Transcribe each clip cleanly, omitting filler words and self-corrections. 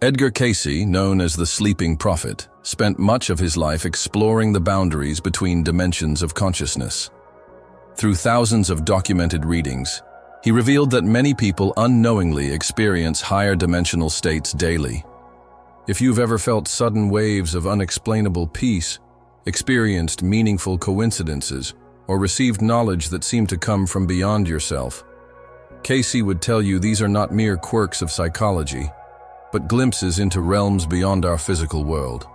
Edgar Cayce, known as the Sleeping Prophet, spent much of his life exploring the boundaries between dimensions of consciousness. Through thousands of documented readings, he revealed that many people unknowingly experience higher dimensional states daily. If you've ever felt sudden waves of unexplainable peace, experienced meaningful coincidences, or received knowledge that seemed to come from beyond yourself, Cayce would tell you these are not mere quirks of psychology, but glimpses into realms beyond our physical world.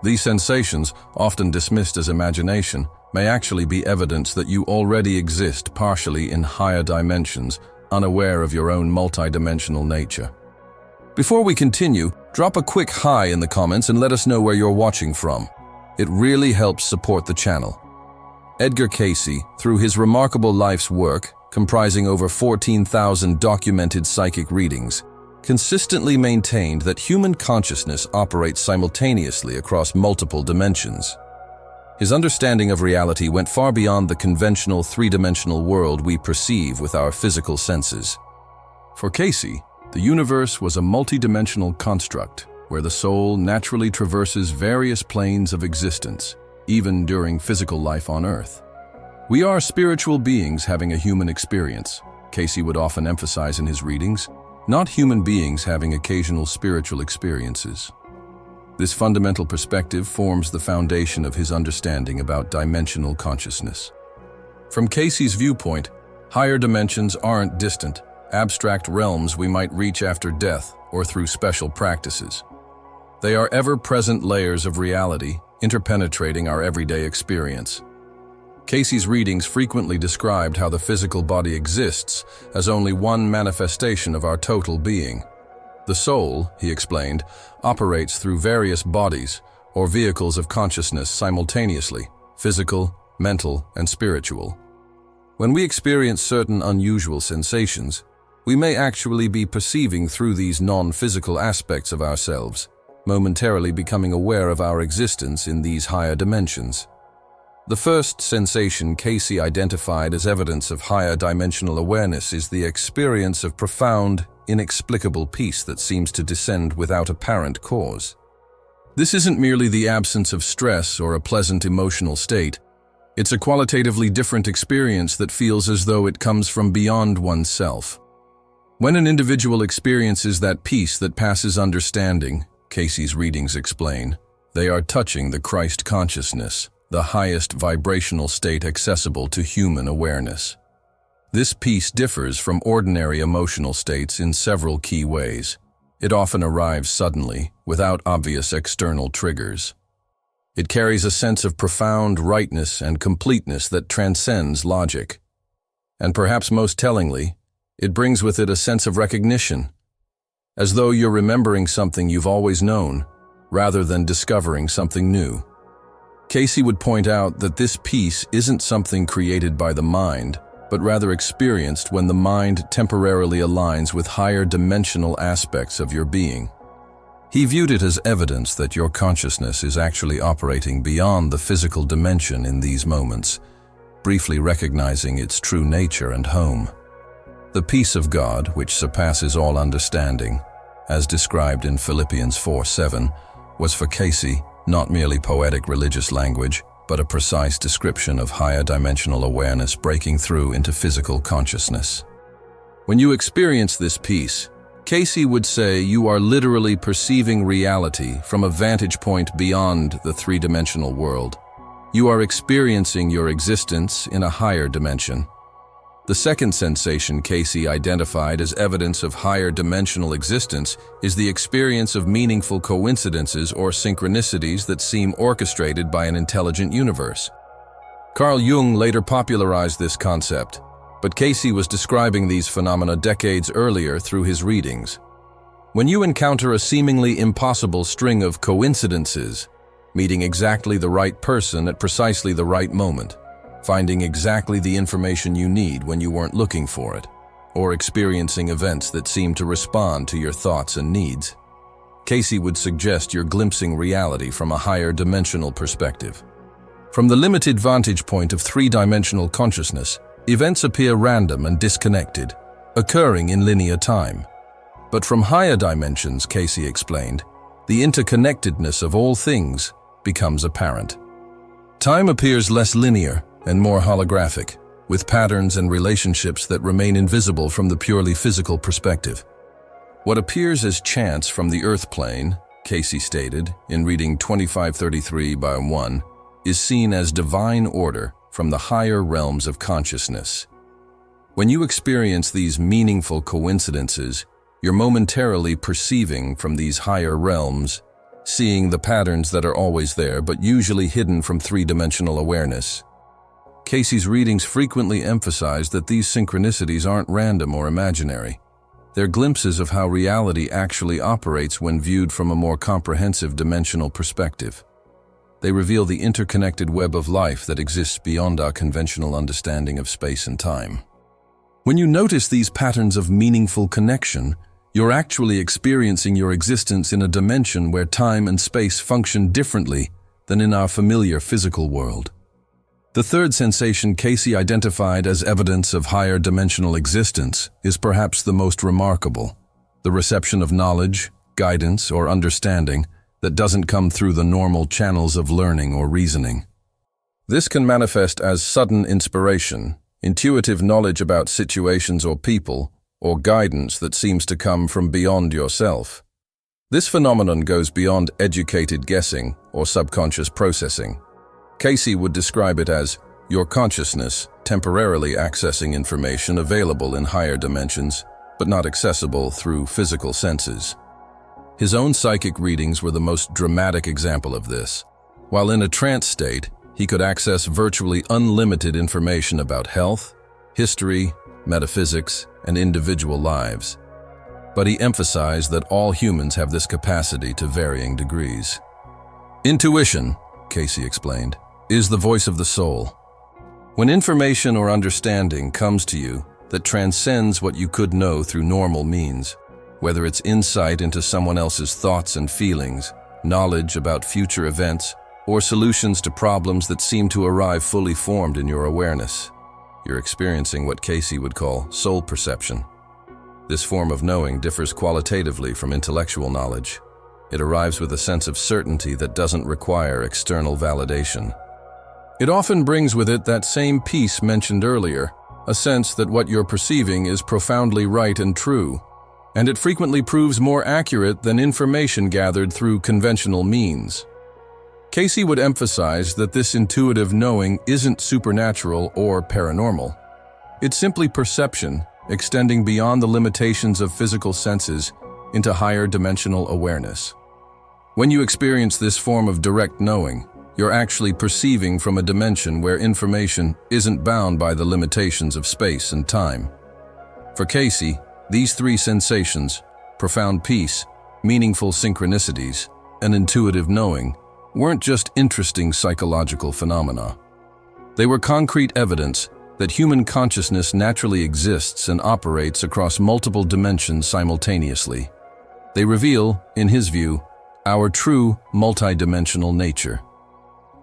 These sensations, often dismissed as imagination, may actually be evidence that you already exist partially in higher dimensions, unaware of your own multidimensional nature. Before we continue, drop a quick hi in the comments and let us know where you're watching from. It really helps support the channel. Edgar Cayce, through his remarkable life's work, comprising over 14,000 documented psychic readings, consistently maintained that human consciousness operates simultaneously across multiple dimensions. His understanding of reality went far beyond the conventional three-dimensional world we perceive with our physical senses. For Cayce, the universe was a multidimensional construct where the soul naturally traverses various planes of existence, even during physical life on Earth. We are spiritual beings having a human experience, Cayce would often emphasize in his readings, not human beings having occasional spiritual experiences. This fundamental perspective forms the foundation of his understanding about dimensional consciousness. From Cayce's viewpoint, higher dimensions aren't distant, abstract realms we might reach after death or through special practices. They are ever-present layers of reality, interpenetrating our everyday experience. Cayce's readings frequently described how the physical body exists as only one manifestation of our total being. The soul, he explained, operates through various bodies or vehicles of consciousness simultaneously, physical, mental, and spiritual. When we experience certain unusual sensations, we may actually be perceiving through these non-physical aspects of ourselves, momentarily becoming aware of our existence in these higher dimensions. The first sensation Cayce identified as evidence of higher dimensional awareness is the experience of profound, inexplicable peace that seems to descend without apparent cause. This isn't merely the absence of stress or a pleasant emotional state. It's a qualitatively different experience that feels as though it comes from beyond oneself. When an individual experiences that peace that passes understanding, Cayce's readings explain, they are touching the Christ consciousness, the highest vibrational state accessible to human awareness. This peace differs from ordinary emotional states in several key ways. It often arrives suddenly, without obvious external triggers. It carries a sense of profound rightness and completeness that transcends logic. And perhaps most tellingly, it brings with it a sense of recognition, as though you're remembering something you've always known, rather than discovering something new. Cayce would point out that this peace isn't something created by the mind, but rather experienced when the mind temporarily aligns with higher dimensional aspects of your being. He viewed it as evidence that your consciousness is actually operating beyond the physical dimension in these moments, briefly recognizing its true nature and home. The peace of God, which surpasses all understanding, as described in Philippians 4:7, was for Cayce not merely poetic religious language, but a precise description of higher dimensional awareness breaking through into physical consciousness. When you experience this peace, Cayce would say you are literally perceiving reality from a vantage point beyond the three-dimensional world. You are experiencing your existence in a higher dimension. The second sensation Cayce identified as evidence of higher dimensional existence is the experience of meaningful coincidences or synchronicities that seem orchestrated by an intelligent universe. Carl Jung later popularized this concept, but Cayce was describing these phenomena decades earlier through his readings. When you encounter a seemingly impossible string of coincidences, meeting exactly the right person at precisely the right moment, finding exactly the information you need when you weren't looking for it, or experiencing events that seem to respond to your thoughts and needs, Cayce would suggest you're glimpsing reality from a higher dimensional perspective. From the limited vantage point of three-dimensional consciousness, events appear random and disconnected, occurring in linear time. But from higher dimensions, Cayce explained, the interconnectedness of all things becomes apparent. Time appears less linear and more holographic, with patterns and relationships that remain invisible from the purely physical perspective. What appears as chance from the earth plane, Cayce stated in reading 2533/1, is seen as divine order from the higher realms of consciousness. When you experience these meaningful coincidences, you're momentarily perceiving from these higher realms, seeing the patterns that are always there but usually hidden from three-dimensional awareness. Cayce's readings frequently emphasize that these synchronicities aren't random or imaginary. They're glimpses of how reality actually operates when viewed from a more comprehensive dimensional perspective. They reveal the interconnected web of life that exists beyond our conventional understanding of space and time. When you notice these patterns of meaningful connection, you're actually experiencing your existence in a dimension where time and space function differently than in our familiar physical world. The third sensation Cayce identified as evidence of higher dimensional existence is perhaps the most remarkable: the reception of knowledge, guidance, or understanding that doesn't come through the normal channels of learning or reasoning. This can manifest as sudden inspiration, intuitive knowledge about situations or people, or guidance that seems to come from beyond yourself. This phenomenon goes beyond educated guessing or subconscious processing. Cayce would describe it as your consciousness temporarily accessing information available in higher dimensions, but not accessible through physical senses. His own psychic readings were the most dramatic example of this. While in a trance state, he could access virtually unlimited information about health, history, metaphysics, and individual lives. But he emphasized that all humans have this capacity to varying degrees. Intuition, Cayce explained, is the voice of the soul. When information or understanding comes to you that transcends what you could know through normal means, whether it's insight into someone else's thoughts and feelings, knowledge about future events, or solutions to problems that seem to arrive fully formed in your awareness, you're experiencing what Cayce would call soul perception. This form of knowing differs qualitatively from intellectual knowledge. It arrives with a sense of certainty that doesn't require external validation. It often brings with it that same peace mentioned earlier, a sense that what you're perceiving is profoundly right and true, and it frequently proves more accurate than information gathered through conventional means. Cayce would emphasize that this intuitive knowing isn't supernatural or paranormal. It's simply perception, extending beyond the limitations of physical senses into higher dimensional awareness. When you experience this form of direct knowing, you're actually perceiving from a dimension where information isn't bound by the limitations of space and time. For Cayce, these three sensations, profound peace, meaningful synchronicities, and intuitive knowing, weren't just interesting psychological phenomena. They were concrete evidence that human consciousness naturally exists and operates across multiple dimensions simultaneously. They reveal, in his view, our true multidimensional nature.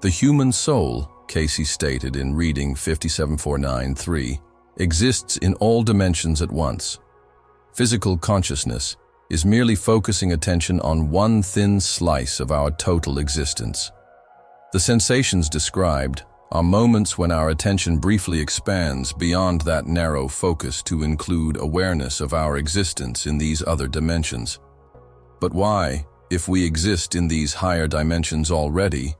The human soul, Cayce stated in reading 57493, exists in all dimensions at once. Physical consciousness is merely focusing attention on one thin slice of our total existence. The sensations described are moments when our attention briefly expands beyond that narrow focus to include awareness of our existence in these other dimensions. But why, if we exist in these higher dimensions already,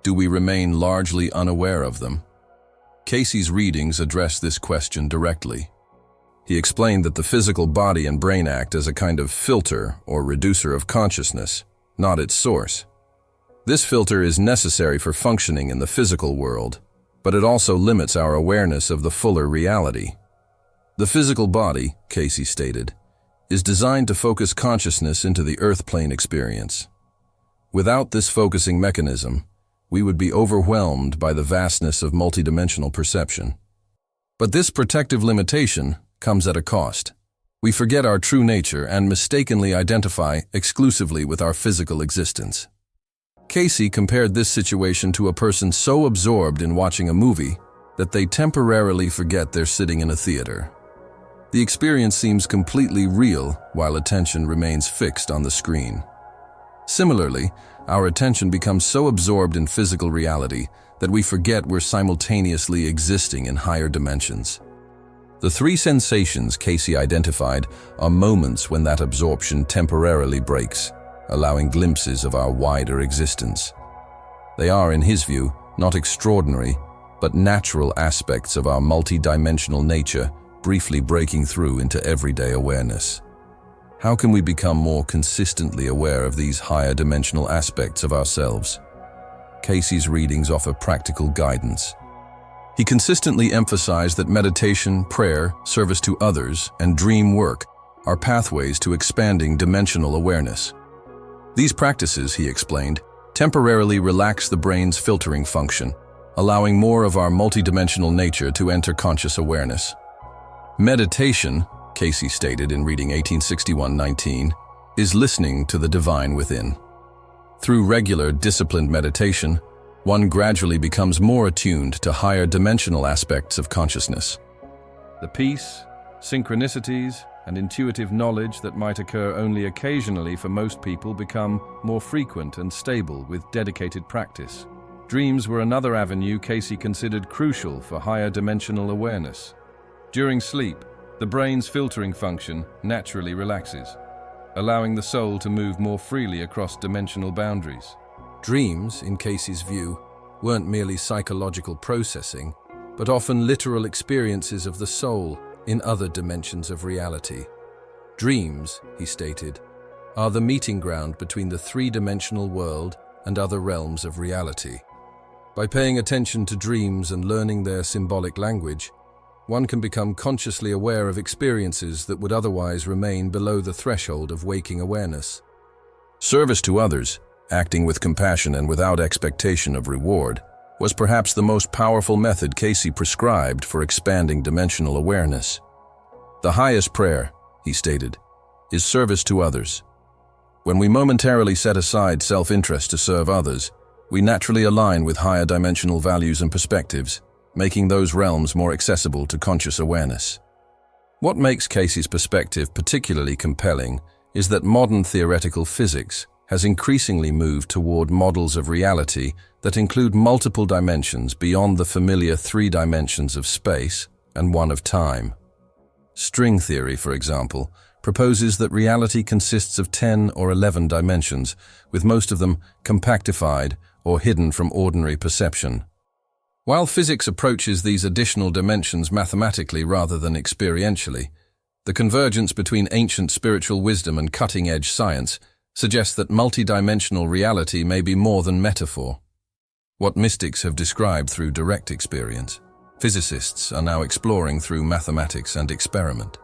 do we remain largely unaware of them? Cayce's readings address this question directly. He explained that the physical body and brain act as a kind of filter or reducer of consciousness, not its source. This filter is necessary for functioning in the physical world, but it also limits our awareness of the fuller reality. The physical body, Cayce stated, is designed to focus consciousness into the earth plane experience. Without this focusing mechanism, we would be overwhelmed by the vastness of multidimensional perception. But this protective limitation comes at a cost. We forget our true nature and mistakenly identify exclusively with our physical existence. Cayce compared this situation to a person so absorbed in watching a movie that they temporarily forget they're sitting in a theater. The experience seems completely real while attention remains fixed on the screen. Similarly, our attention becomes so absorbed in physical reality that we forget we're simultaneously existing in higher dimensions. The three sensations Cayce identified are moments when that absorption temporarily breaks, allowing glimpses of our wider existence. They are, in his view, not extraordinary, but natural aspects of our multi-dimensional nature, briefly breaking through into everyday awareness. How can we become more consistently aware of these higher dimensional aspects of ourselves? Cayce's readings offer practical guidance. He consistently emphasized that meditation, prayer, service to others, and dream work are pathways to expanding dimensional awareness. These practices, he explained, temporarily relax the brain's filtering function, allowing more of our multidimensional nature to enter conscious awareness. Meditation, Cayce stated in reading 1861-19, is listening to the divine within. Through regular, disciplined meditation, one gradually becomes more attuned to higher dimensional aspects of consciousness. The peace, synchronicities, and intuitive knowledge that might occur only occasionally for most people become more frequent and stable with dedicated practice. Dreams were another avenue Cayce considered crucial for higher dimensional awareness. During sleep, the brain's filtering function naturally relaxes, allowing the soul to move more freely across dimensional boundaries. Dreams, in Cayce's view, weren't merely psychological processing, but often literal experiences of the soul in other dimensions of reality. Dreams, he stated, are the meeting ground between the three-dimensional world and other realms of reality. By paying attention to dreams and learning their symbolic language, one can become consciously aware of experiences that would otherwise remain below the threshold of waking awareness. Service to others, acting with compassion and without expectation of reward, was perhaps the most powerful method Cayce prescribed for expanding dimensional awareness. The highest prayer, he stated, is service to others. When we momentarily set aside self-interest to serve others, we naturally align with higher dimensional values and perspectives, making those realms more accessible to conscious awareness. What makes Cayce's perspective particularly compelling is that modern theoretical physics has increasingly moved toward models of reality that include multiple dimensions beyond the familiar three dimensions of space and one of time. String theory, for example, proposes that reality consists of 10 or 11 dimensions, with most of them compactified or hidden from ordinary perception. While physics approaches these additional dimensions mathematically rather than experientially, the convergence between ancient spiritual wisdom and cutting-edge science suggests that multidimensional reality may be more than metaphor. What mystics have described through direct experience, physicists are now exploring through mathematics and experiment.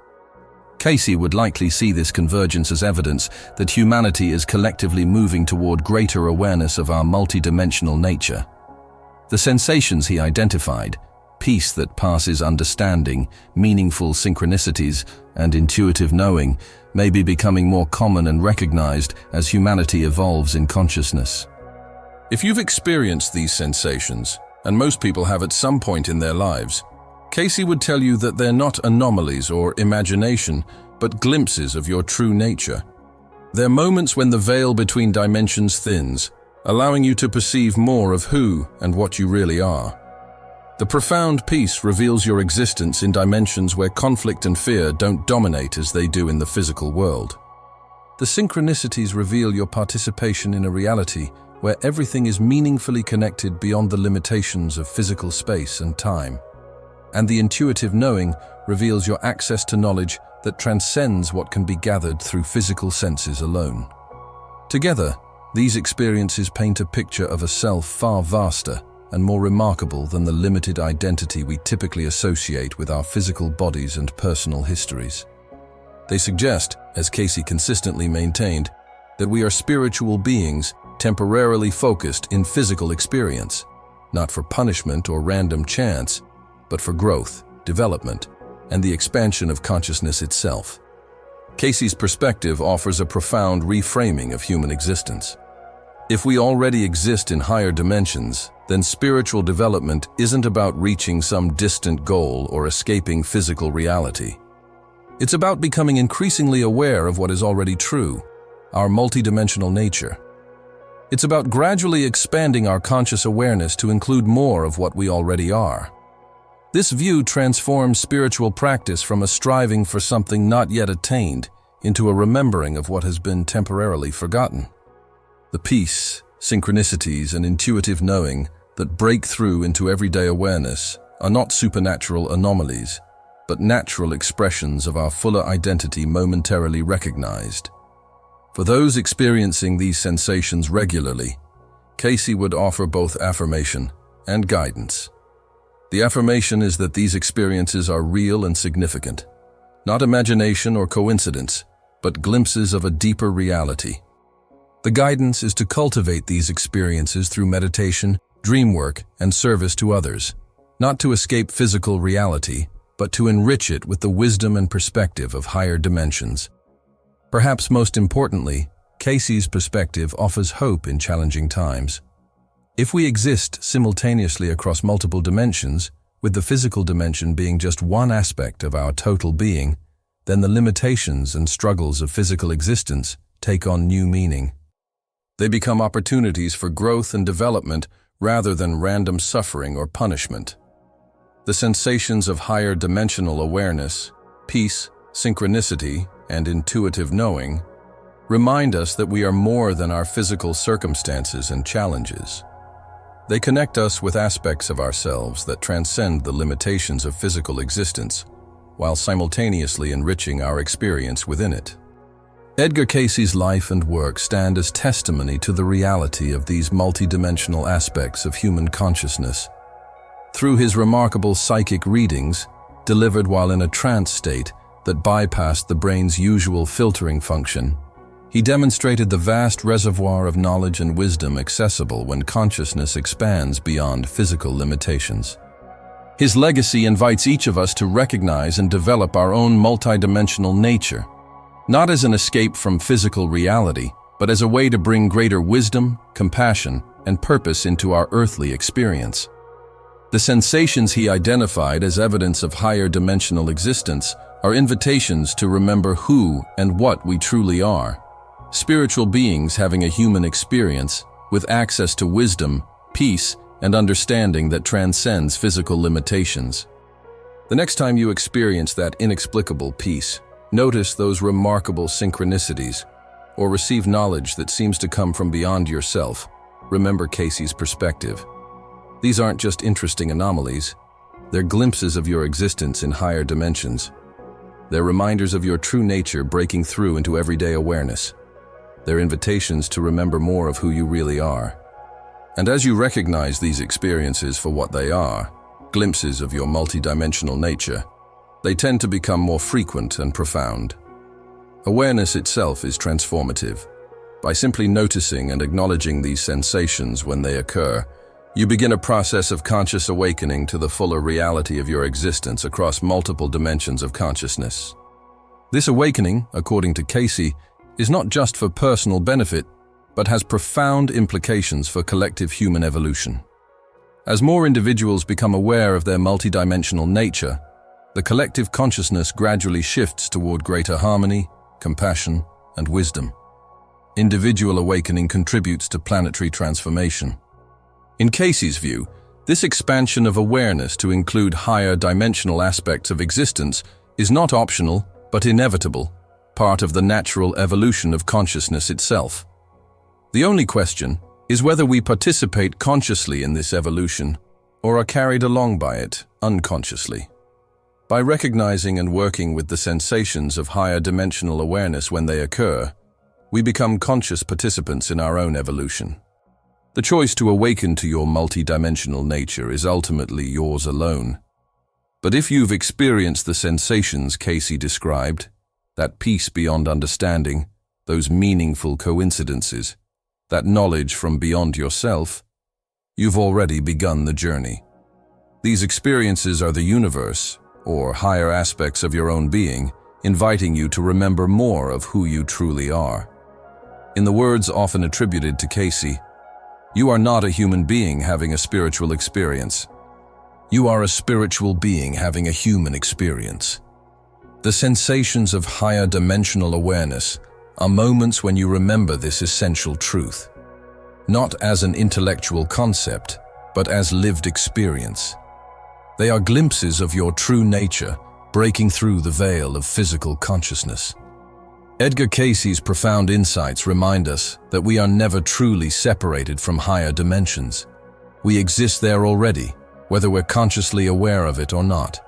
Cayce would likely see this convergence as evidence that humanity is collectively moving toward greater awareness of our multidimensional nature. The sensations he identified, peace that passes understanding, meaningful synchronicities, and intuitive knowing, may be becoming more common and recognized as humanity evolves in consciousness. If you've experienced these sensations, and most people have at some point in their lives, Cayce would tell you that they're not anomalies or imagination, but glimpses of your true nature. They're moments when the veil between dimensions thins, allowing you to perceive more of who and what you really are. The profound peace reveals your existence in dimensions where conflict and fear don't dominate as they do in the physical world. The synchronicities reveal your participation in a reality where everything is meaningfully connected beyond the limitations of physical space and time. And the intuitive knowing reveals your access to knowledge that transcends what can be gathered through physical senses alone. Together, these experiences paint a picture of a self far vaster and more remarkable than the limited identity we typically associate with our physical bodies and personal histories. They suggest, as Cayce consistently maintained, that we are spiritual beings temporarily focused in physical experience, not for punishment or random chance, but for growth, development, and the expansion of consciousness itself. Cayce's perspective offers a profound reframing of human existence. If we already exist in higher dimensions, then spiritual development isn't about reaching some distant goal or escaping physical reality. It's about becoming increasingly aware of what is already true, our multidimensional nature. It's about gradually expanding our conscious awareness to include more of what we already are. This view transforms spiritual practice from a striving for something not yet attained into a remembering of what has been temporarily forgotten. The peace, synchronicities, and intuitive knowing that break through into everyday awareness are not supernatural anomalies, but natural expressions of our fuller identity momentarily recognized. For those experiencing these sensations regularly, Cayce would offer both affirmation and guidance. The affirmation is that these experiences are real and significant, not imagination or coincidence, but glimpses of a deeper reality. The guidance is to cultivate these experiences through meditation, dream work, and service to others, not to escape physical reality, but to enrich it with the wisdom and perspective of higher dimensions. Perhaps most importantly, Cayce's perspective offers hope in challenging times. If we exist simultaneously across multiple dimensions, with the physical dimension being just one aspect of our total being, then the limitations and struggles of physical existence take on new meaning. They become opportunities for growth and development rather than random suffering or punishment. The sensations of higher dimensional awareness, peace, synchronicity, and intuitive knowing remind us that we are more than our physical circumstances and challenges. They connect us with aspects of ourselves that transcend the limitations of physical existence, while simultaneously enriching our experience within it. Edgar Cayce's life and work stand as testimony to the reality of these multidimensional aspects of human consciousness. Through his remarkable psychic readings, delivered while in a trance state that bypassed the brain's usual filtering function, he demonstrated the vast reservoir of knowledge and wisdom accessible when consciousness expands beyond physical limitations. His legacy invites each of us to recognize and develop our own multidimensional nature, not as an escape from physical reality, but as a way to bring greater wisdom, compassion, and purpose into our earthly experience. The sensations he identified as evidence of higher dimensional existence are invitations to remember who and what we truly are. Spiritual beings having a human experience, with access to wisdom, peace, and understanding that transcends physical limitations. The next time you experience that inexplicable peace, notice those remarkable synchronicities, or receive knowledge that seems to come from beyond yourself. Remember Cayce's perspective. These aren't just interesting anomalies, they're glimpses of your existence in higher dimensions. They're reminders of your true nature breaking through into everyday awareness. They're invitations to remember more of who you really are. And as you recognize these experiences for what they are, glimpses of your multidimensional nature, they tend to become more frequent and profound. Awareness itself is transformative. By simply noticing and acknowledging these sensations when they occur, you begin a process of conscious awakening to the fuller reality of your existence across multiple dimensions of consciousness. This awakening, according to Cayce, is not just for personal benefit, but has profound implications for collective human evolution. As more individuals become aware of their multidimensional nature, the collective consciousness gradually shifts toward greater harmony, compassion, and wisdom. Individual awakening contributes to planetary transformation. In Cayce's view, this expansion of awareness to include higher dimensional aspects of existence is not optional, but inevitable, part of the natural evolution of consciousness itself. The only question is whether we participate consciously in this evolution or are carried along by it unconsciously. By recognizing and working with the sensations of higher dimensional awareness when they occur, we become conscious participants in our own evolution. The choice to awaken to your multidimensional nature is ultimately yours alone. But if you've experienced the sensations Cayce described, that peace beyond understanding, those meaningful coincidences, that knowledge from beyond yourself, you've already begun the journey. These experiences are the universe, or higher aspects of your own being, inviting you to remember more of who you truly are. In the words often attributed to Cayce, you are not a human being having a spiritual experience. You are a spiritual being having a human experience. The sensations of higher dimensional awareness are moments when you remember this essential truth, not as an intellectual concept, but as lived experience. They are glimpses of your true nature breaking through the veil of physical consciousness. Edgar Cayce's profound insights remind us that we are never truly separated from higher dimensions. We exist there already, whether we're consciously aware of it or not.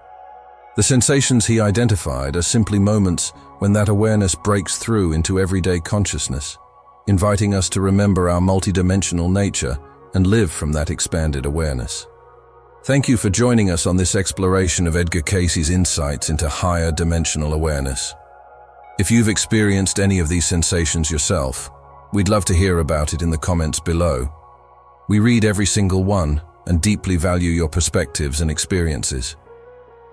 The sensations he identified are simply moments when that awareness breaks through into everyday consciousness, inviting us to remember our multidimensional nature and live from that expanded awareness. Thank you for joining us on this exploration of Edgar Cayce's insights into higher dimensional awareness. If you've experienced any of these sensations yourself, we'd love to hear about it in the comments below. We read every single one and deeply value your perspectives and experiences.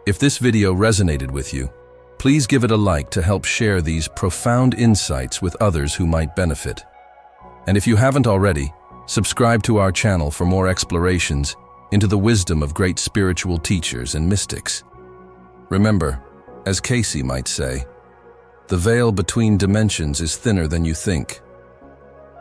If this video resonated with you, please give it a like to help share these profound insights with others who might benefit. And if you haven't already, subscribe to our channel for more explorations into the wisdom of great spiritual teachers and mystics. Remember, as Cayce might say, the veil between dimensions is thinner than you think.